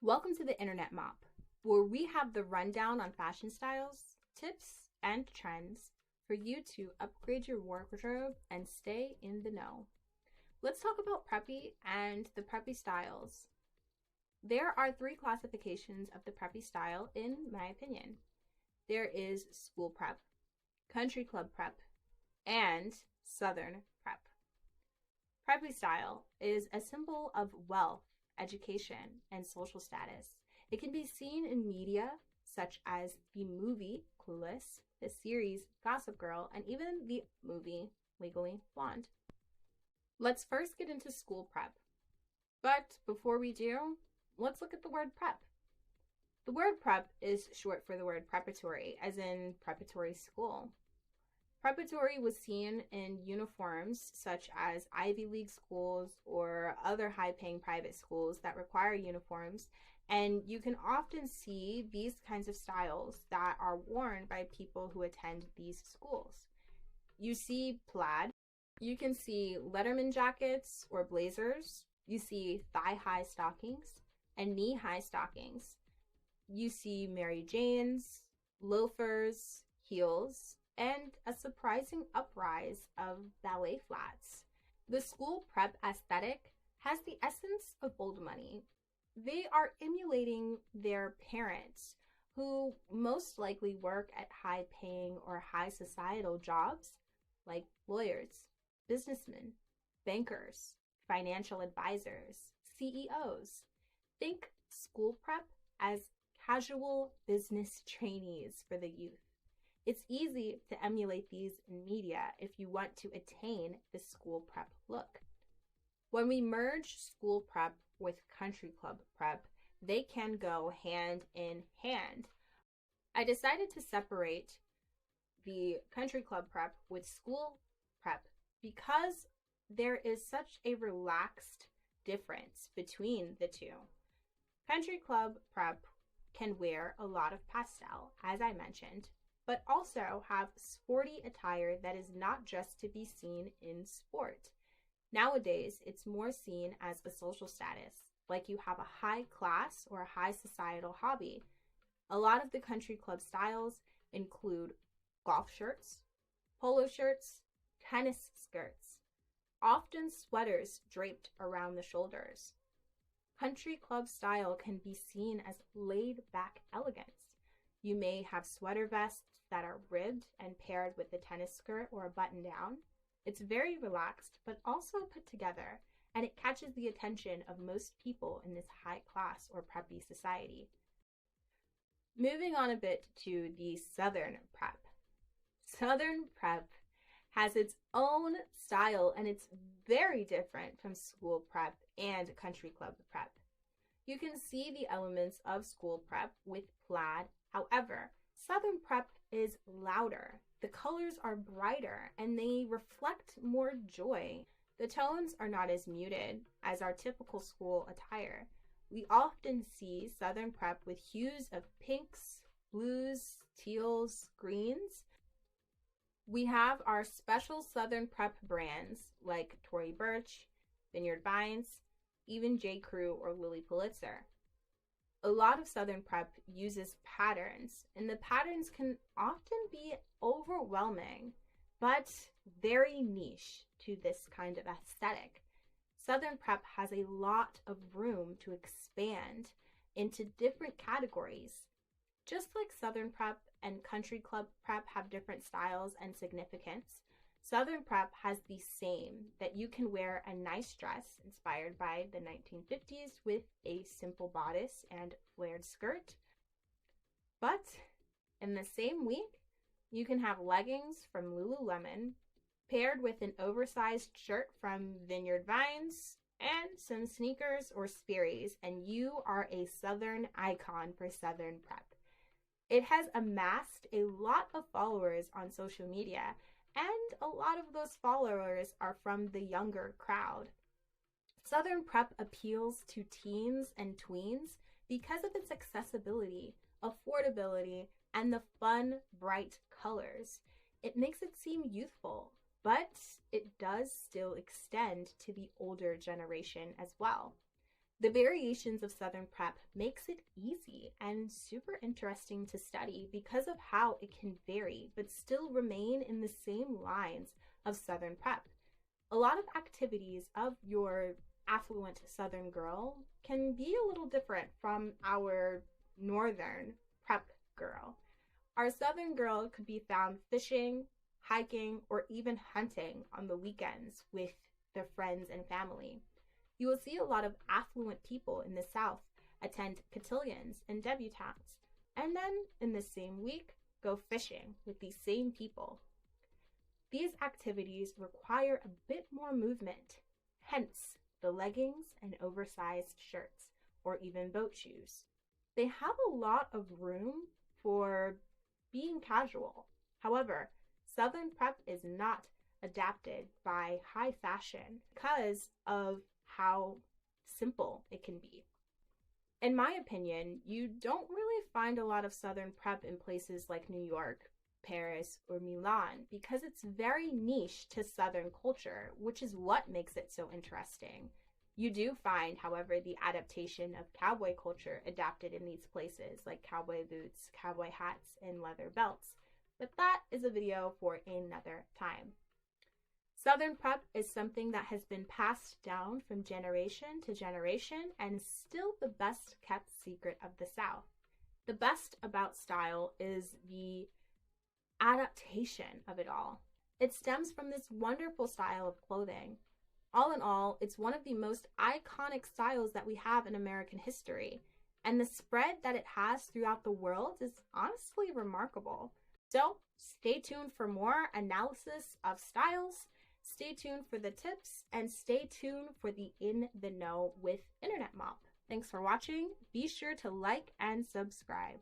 Welcome to the Internet Mop, where we have the rundown on fashion styles, tips, and trends for you to upgrade your wardrobe and stay in the know. Let's talk about preppy and the preppy styles. There are three classifications of the preppy style, in my opinion. There is school prep, country club prep, and southern prep. Preppy style is a symbol of wealth, education, and social status. It can be seen in media such as the movie Clueless, the series Gossip Girl, and even the movie Legally Blonde. Let's first get into school prep. But before we do, let's look at the word prep. The word prep is short for the word preparatory, as in preparatory school. Preparatory was seen in uniforms such as Ivy League schools or other high-paying private schools that require uniforms, and you can often see these kinds of styles that are worn by people who attend these schools. You see plaid, you can see Letterman jackets or blazers, you see thigh-high stockings and knee-high stockings. You see Mary Janes, loafers, heels, and a surprising uprise of ballet flats. The school prep aesthetic has the essence of old money. They are emulating their parents, who most likely work at high-paying or high societal jobs like lawyers, businessmen, bankers, financial advisors, CEOs. Think school prep as casual business trainees for the youth. It's easy to emulate these in media if you want to attain the school prep look. When we merge school prep with country club prep, they can go hand in hand. I decided to separate the country club prep with school prep because there is such a relaxed difference between the two. Country club prep can wear a lot of pastel, as I mentioned, but also have sporty attire that is not just to be seen in sport. Nowadays, it's more seen as a social status, like you have a high class or a high societal hobby. A lot of the country club styles include golf shirts, polo shirts, tennis skirts, often sweaters draped around the shoulders. Country club style can be seen as laid-back elegance. You may have sweater vests that are ribbed and paired with a tennis skirt or a button down. It's very relaxed, but also put together, and it catches the attention of most people in this high class or preppy society. Moving on a bit to the Southern prep. Southern prep has its own style, and it's very different from school prep and country club prep. You can see the elements of school prep with plaid. However, Southern prep is louder. The colors are brighter and they reflect more joy. The tones are not as muted as our typical school attire. We often see Southern prep with hues of pinks, blues, teals, greens. We have our special Southern prep brands like Tory Burch, Vineyard Vines, even J. Crew or Lilly Pulitzer. A lot of Southern prep uses patterns, and the patterns can often be overwhelming, but very niche to this kind of aesthetic. Southern prep has a lot of room to expand into different categories. Just like Southern prep and country club prep have different styles and significance, Southern prep has the same, that you can wear a nice dress inspired by the 1950s with a simple bodice and flared skirt. But in the same week, you can have leggings from Lululemon paired with an oversized shirt from Vineyard Vines and some sneakers or Sperry's, and you are a Southern icon for Southern prep. It has amassed a lot of followers on social media, and a lot of those followers are from the younger crowd. Southern prep appeals to teens and tweens because of its accessibility, affordability, and the fun, bright colors. It makes it seem youthful, but it does still extend to the older generation as well. The variations of Southern prep makes it easy and super interesting to study because of how it can vary but still remain in the same lines of Southern prep. A lot of activities of your affluent Southern girl can be a little different from our Northern prep girl. Our Southern girl could be found fishing, hiking, or even hunting on the weekends with their friends and family. You will see a lot of affluent people in the South attend cotillions and debutantes, and then in the same week go fishing with these same people. These activities require a bit more movement, hence the leggings and oversized shirts, or even boat shoes. They have a lot of room for being casual. However, Southern prep is not adapted by high fashion because of how simple it can be. In my opinion, you don't really find a lot of Southern prep in places like New York, Paris, or Milan because it's very niche to Southern culture, which is what makes it so interesting. You do find, however, the adaptation of cowboy culture adapted in these places, like cowboy boots, cowboy hats, and leather belts. But that is a video for another time. Southern prep is something that has been passed down from generation to generation and still the best kept secret of the South. The best about style is the adaptation of it all. It stems from this wonderful style of clothing. All in all, it's one of the most iconic styles that we have in American history, and the spread that it has throughout the world is honestly remarkable. So stay tuned for more analysis of styles, stay tuned for the tips, and stay tuned for the In the Know with Internet Mop. Thanks for watching. Be sure to like and subscribe.